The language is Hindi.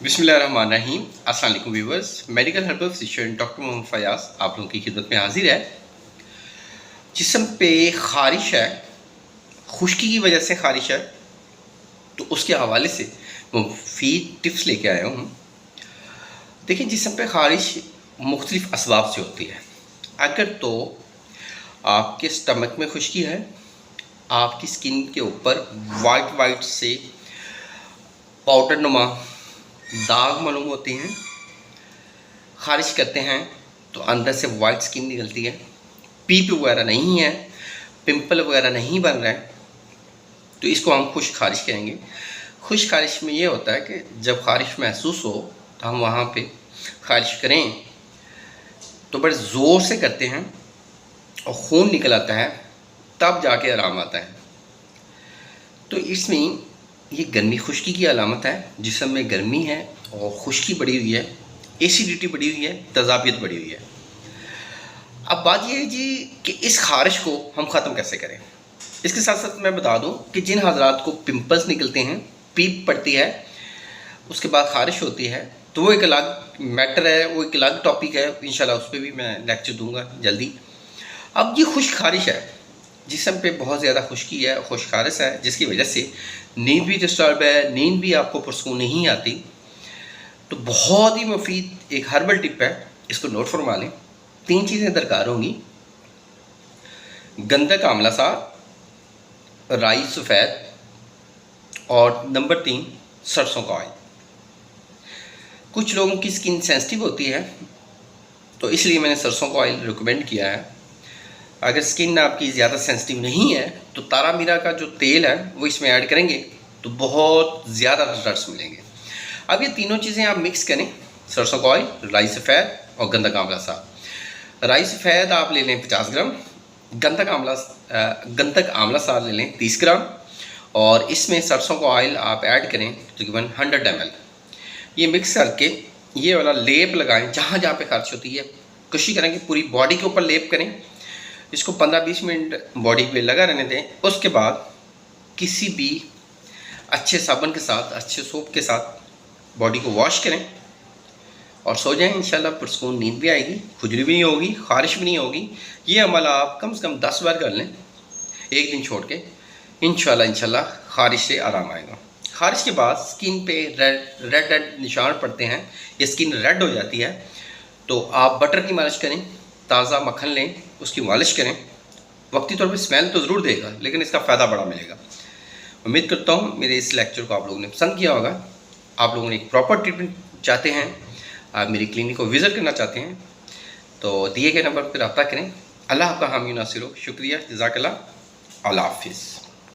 बिस्मिल्लाहिर्रहमानिर्रहीम। अस्सलाम वालेकुम viewers. Medical herbal physician doctor Mohammad Fayaz आप लोगों की खिदमत में हाजिर है। जिस्म पे ख़ारिश है, खुश्की की वजह से ख़ारिश है, तो उसके हवाले से मुफीद टिप्स लेके आया हूँ। देखिए, जिस्म पे ख़ारिश मुख्तलिफ असबाब से होती है। अगर तो आपके स्टमक में खुश्की है, आपकी स्किन के ऊपर वाइट से पाउडर नुमा दाग मालूम होते हैं, ख़ारिश करते हैं तो अंदर से वाइट स्किन निकलती है, पीप वगैरह नहीं है, पिंपल वगैरह नहीं बन रहा है, तो इसको हम खुश्क ख़ारिश कहेंगे। खुश्क ख़ारिश में ये होता है कि जब ख़ारिश महसूस हो तो हम वहाँ पे ख़ारिश करें तो बड़े ज़ोर से करते हैं और खून निकल आता है, तब जाके आराम आता है। तो इसमें ये गर्मी खुश्की की अलामत है। जिस्म में गर्मी है और खुश्की बढ़ी हुई है, एसिडिटी बढ़ी हुई है, तज़ाबियत बढ़ी हुई है। अब बात ये है जी कि इस ख़ारिश को हम ख़त्म कैसे करें। इसके साथ साथ मैं बता दूं कि जिन हज़रात को पिंपल्स निकलते हैं, पीप पड़ती है, उसके बाद ख़ारिश होती है, तो वो एक अलग मैटर है, वो एक अलग टॉपिक है। इंशाल्लाह उस पर भी मैं लेक्चर दूँगा जल्दी। अब ये खुश्क ख़ारिश है, जिस्म पे बहुत ज़्यादा खुश्की है, खुश्क ख़ारिश है, जिसकी वजह से नींद भी डिस्टर्ब है, नींद भी आपको पुरसकून नहीं आती। तो बहुत ही मुफीद एक हर्बल टिप है, इसको नोट फरमा लें। 3 चीज़ें दरकार होंगी: गंधक आंवला साग, राई सफ़ेद, और नंबर 3 सरसों का ऑयल। कुछ लोगों की स्किन सेंसिटिव होती है, तो इसलिए मैंने सरसों का ऑयल रिकमेंड किया है। अगर स्किन आपकी ज़्यादा सेंसिटिव नहीं है तो तारा मीरा का जो तेल है वो इसमें ऐड करेंगे तो बहुत ज़्यादा रिजल्ट्स मिलेंगे। अब ये तीनों चीज़ें आप मिक्स करें: सरसों का ऑयल, राई सफ़ेद और गंधक आंवला साग। राई सफ़ेद आप ले लें 50 ग्राम, गंधक आंवला साग ले लें 30 ग्राम, और इसमें सरसों का ऑयल आप ऐड करें तकरीबन 100 ml। ये मिक्स करके ये वाला लेप लगाएं जहाँ जहाँ पे ख़ारिश होती है। कोशिश करें कि पूरी बॉडी के ऊपर लेप करें। इसको 15-20 मिनट बॉडी पे लगा रहने दें। उसके बाद किसी भी अच्छे साबुन के साथ, अच्छे सोप के साथ बॉडी को वॉश करें और सो जाएं। इंशाल्लाह पुरसकून नींद भी आएगी, खुजली भी नहीं होगी, ख़ारिश भी नहीं होगी। ये अमल आप कम से कम 10 बार कर लें, एक दिन छोड़ के। इंशाल्लाह ख़ारिश से आराम आएगा। ख़ारिश के बाद स्किन पे रेड निशान पड़ते हैं, ये स्किन रेड हो जाती है, तो आप बटर की मालिश करें, ताज़ा मक्खन लें, उसकी मालिश करें। वक्ती तौर पे स्मेल तो ज़रूर देगा, लेकिन इसका फ़ायदा बड़ा मिलेगा। उम्मीद करता हूँ मेरे इस लेक्चर को आप लोगों ने पसंद किया होगा। आप लोगों ने एक प्रॉपर ट्रीटमेंट चाहते हैं, आप मेरी क्लिनिक को विज़िट करना चाहते हैं, तो दिए गए नंबर पर रब्ता करें। अल्लाह आपका हामी नासिर हो। शुक्रिया, जज़ाकल्लाह, अल्लाह हाफ़िज़।